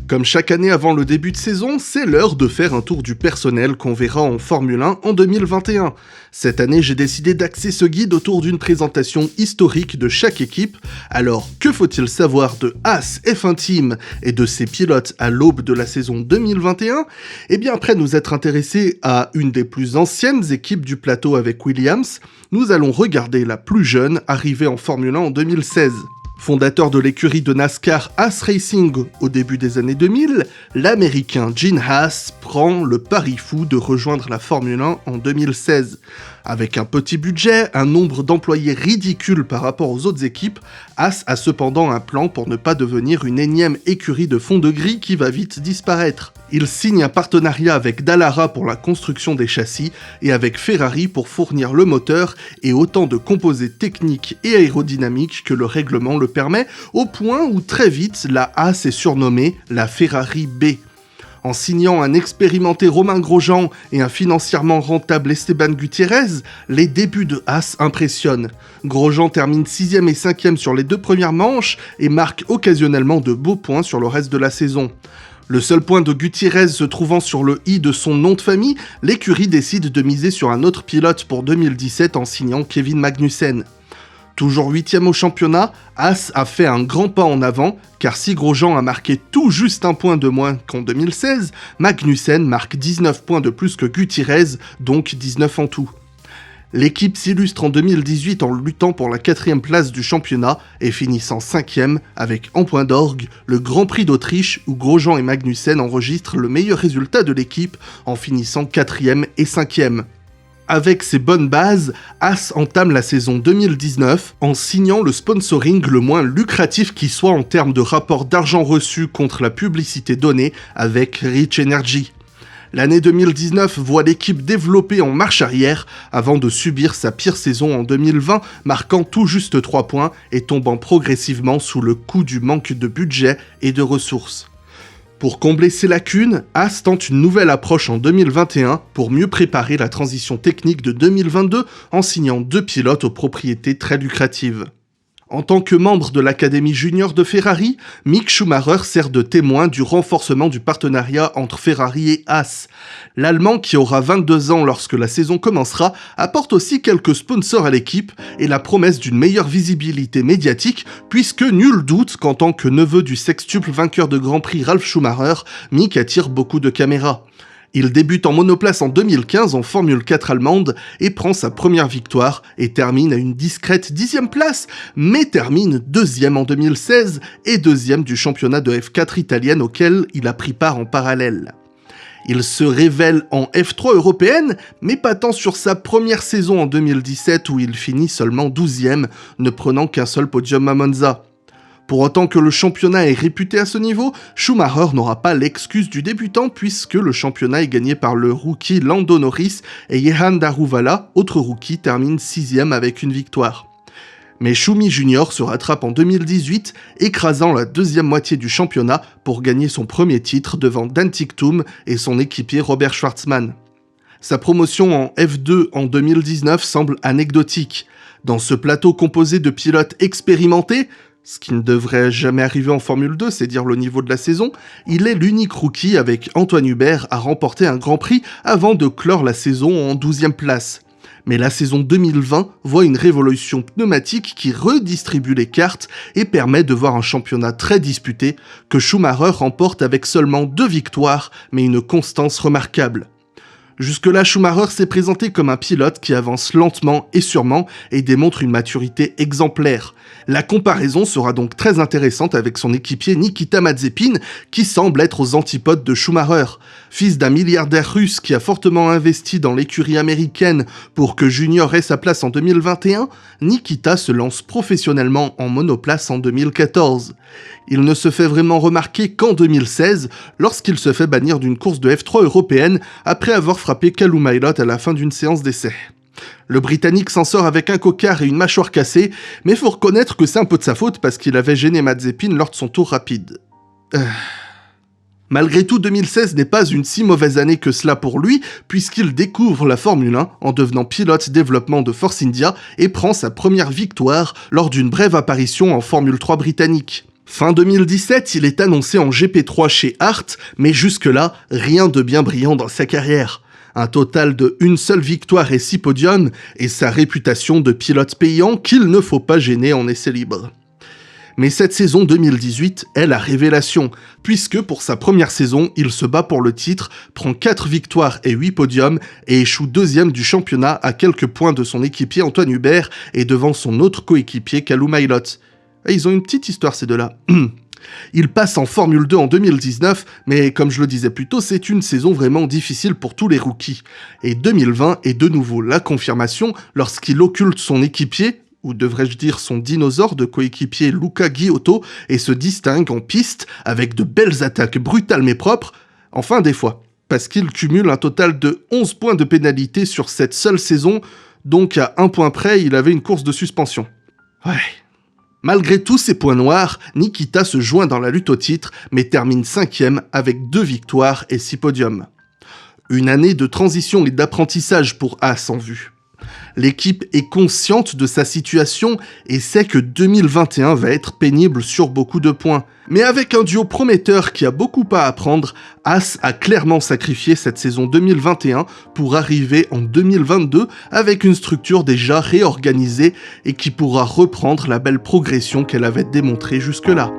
Comme chaque année avant le début de saison, c'est l'heure de faire un tour du personnel qu'on verra en Formule 1 en 2021. Cette année, j'ai décidé d'axer ce guide autour d'une présentation historique de chaque équipe. Alors, que faut-il savoir de Haas F1 Team et de ses pilotes à l'aube de la saison 2021 ? Eh bien, après nous être intéressés à une des plus anciennes équipes du plateau avec Williams, nous allons regarder la plus jeune arrivée en Formule 1 en 2016. Fondateur de l'écurie de NASCAR Haas Racing au début des années 2000, l'américain Gene Haas prend le pari fou de rejoindre la Formule 1 en 2016. Avec un petit budget, un nombre d'employés ridicule par rapport aux autres équipes, Haas a cependant un plan pour ne pas devenir une énième écurie de fond de grille qui va vite disparaître. Il signe un partenariat avec Dallara pour la construction des châssis et avec Ferrari pour fournir le moteur et autant de composés techniques et aérodynamiques que le règlement le permet, au point où très vite la Haas est surnommée la Ferrari B. En signant un expérimenté Romain Grosjean et un financièrement rentable Esteban Gutiérrez, les débuts de Haas impressionnent. Grosjean termine 6e et 5e sur les 2 premières manches et marque occasionnellement de beaux points sur le reste de la saison. Le seul point de Gutiérrez se trouvant sur le i de son nom de famille, l'écurie décide de miser sur un autre pilote pour 2017 en signant Kevin Magnussen. Toujours 8e au championnat, Haas a fait un grand pas en avant, car si Grosjean a marqué tout juste un point de moins qu'en 2016, Magnussen marque 19 points de plus que Gutiérrez, donc 19 en tout. L'équipe s'illustre en 2018 en luttant pour la 4e place du championnat et finissant 5e avec en point d'orgue le Grand Prix d'Autriche où Grosjean et Magnussen enregistrent le meilleur résultat de l'équipe en finissant 4e et 5e. Avec ses bonnes bases, Haas entame la saison 2019 en signant le sponsoring le moins lucratif qui soit en termes de rapport d'argent reçu contre la publicité donnée avec Rich Energy. L'année 2019 voit l'équipe développer en marche arrière avant de subir sa pire saison en 2020, marquant tout juste 3 points et tombant progressivement sous le coup du manque de budget et de ressources. Pour combler ces lacunes, Haas tente une nouvelle approche en 2021 pour mieux préparer la transition technique de 2022 en signant 2 pilotes aux propriétés très lucratives. En tant que membre de l'Académie junior de Ferrari, Mick Schumacher sert de témoin du renforcement du partenariat entre Ferrari et Haas. L'Allemand, qui aura 22 ans lorsque la saison commencera, apporte aussi quelques sponsors à l'équipe et la promesse d'une meilleure visibilité médiatique, puisque nul doute qu'en tant que neveu du sextuple vainqueur de Grand Prix Ralf Schumacher, Mick attire beaucoup de caméras. Il débute en monoplace en 2015 en Formule 4 allemande et prend sa première victoire et termine à une discrète 10e place, mais termine 2e en 2016 et 2e du championnat de F4 italienne auquel il a pris part en parallèle. Il se révèle en F3 européenne, mais pas tant sur sa première saison en 2017 où il finit seulement 12e, ne prenant qu'un seul podium à Monza. Pour autant que le championnat est réputé à ce niveau, Schumacher n'aura pas l'excuse du débutant puisque le championnat est gagné par le rookie Lando Norris et Jehan Daruvala, autre rookie, termine 6e avec une victoire. Mais Schumi Junior se rattrape en 2018, écrasant la 2e moitié du championnat pour gagner son premier titre devant Dan Ticktum et son équipier Robert Schwartzman. Sa promotion en F2 en 2019 semble anecdotique. Dans ce plateau composé de pilotes expérimentés, ce qui ne devrait jamais arriver en Formule 2, c'est dire le niveau de la saison, il est l'unique rookie avec Antoine Hubert à remporter un Grand Prix avant de clore la saison en 12e place. Mais la saison 2020 voit une révolution pneumatique qui redistribue les cartes et permet de voir un championnat très disputé que Schumacher remporte avec seulement 2 victoires, mais une constance remarquable. Jusque-là, Schumacher s'est présenté comme un pilote qui avance lentement et sûrement et démontre une maturité exemplaire. La comparaison sera donc très intéressante avec son équipier Nikita Mazepin, qui semble être aux antipodes de Schumacher. Fils d'un milliardaire russe qui a fortement investi dans l'écurie américaine pour que Junior ait sa place en 2021, Nikita se lance professionnellement en monoplace en 2014. Il ne se fait vraiment remarquer qu'en 2016, lorsqu'il se fait bannir d'une course de F3 européenne après avoir frappé Callum Ilott à la fin d'une séance d'essai. Le Britannique s'en sort avec un cocard et une mâchoire cassée, mais faut reconnaître que c'est un peu de sa faute parce qu'il avait gêné Mazepin lors de son tour rapide. Malgré tout, 2016 n'est pas une si mauvaise année que cela pour lui, puisqu'il découvre la Formule 1 en devenant pilote développement de Force India et prend sa première victoire lors d'une brève apparition en Formule 3 britannique. Fin 2017, il est annoncé en GP3 chez Hart, mais jusque-là, rien de bien brillant dans sa carrière. Un total de une seule victoire et 6 podiums, et sa réputation de pilote payant qu'il ne faut pas gêner en essai libre. Mais cette saison 2018 est la révélation, puisque pour sa première saison, il se bat pour le titre, prend 4 victoires et 8 podiums, et échoue deuxième du championnat à quelques points de son équipier Antoine Hubert et devant son autre coéquipier Callum Ilott. Et ils ont une petite histoire ces deux-là. Il passe en Formule 2 en 2019, mais comme je le disais plus tôt, c'est une saison vraiment difficile pour tous les rookies. Et 2020 est de nouveau la confirmation lorsqu'il occulte son équipier, ou devrais-je dire son dinosaure de coéquipier Luca Ghiotto, et se distingue en piste avec de belles attaques brutales mais propres, enfin des fois, parce qu'il cumule un total de 11 points de pénalité sur cette seule saison, donc à 1 point près, il avait une course de suspension. Ouais. Malgré tous ces points noirs, Nikita se joint dans la lutte au titre, mais termine 5e avec 2 victoires et 6 podiums. Une année de transition et d'apprentissage pour Haas en vue. L'équipe est consciente de sa situation et sait que 2021 va être pénible sur beaucoup de points. Mais avec un duo prometteur qui a beaucoup à apprendre, Haas a clairement sacrifié cette saison 2021 pour arriver en 2022 avec une structure déjà réorganisée et qui pourra reprendre la belle progression qu'elle avait démontrée jusque-là.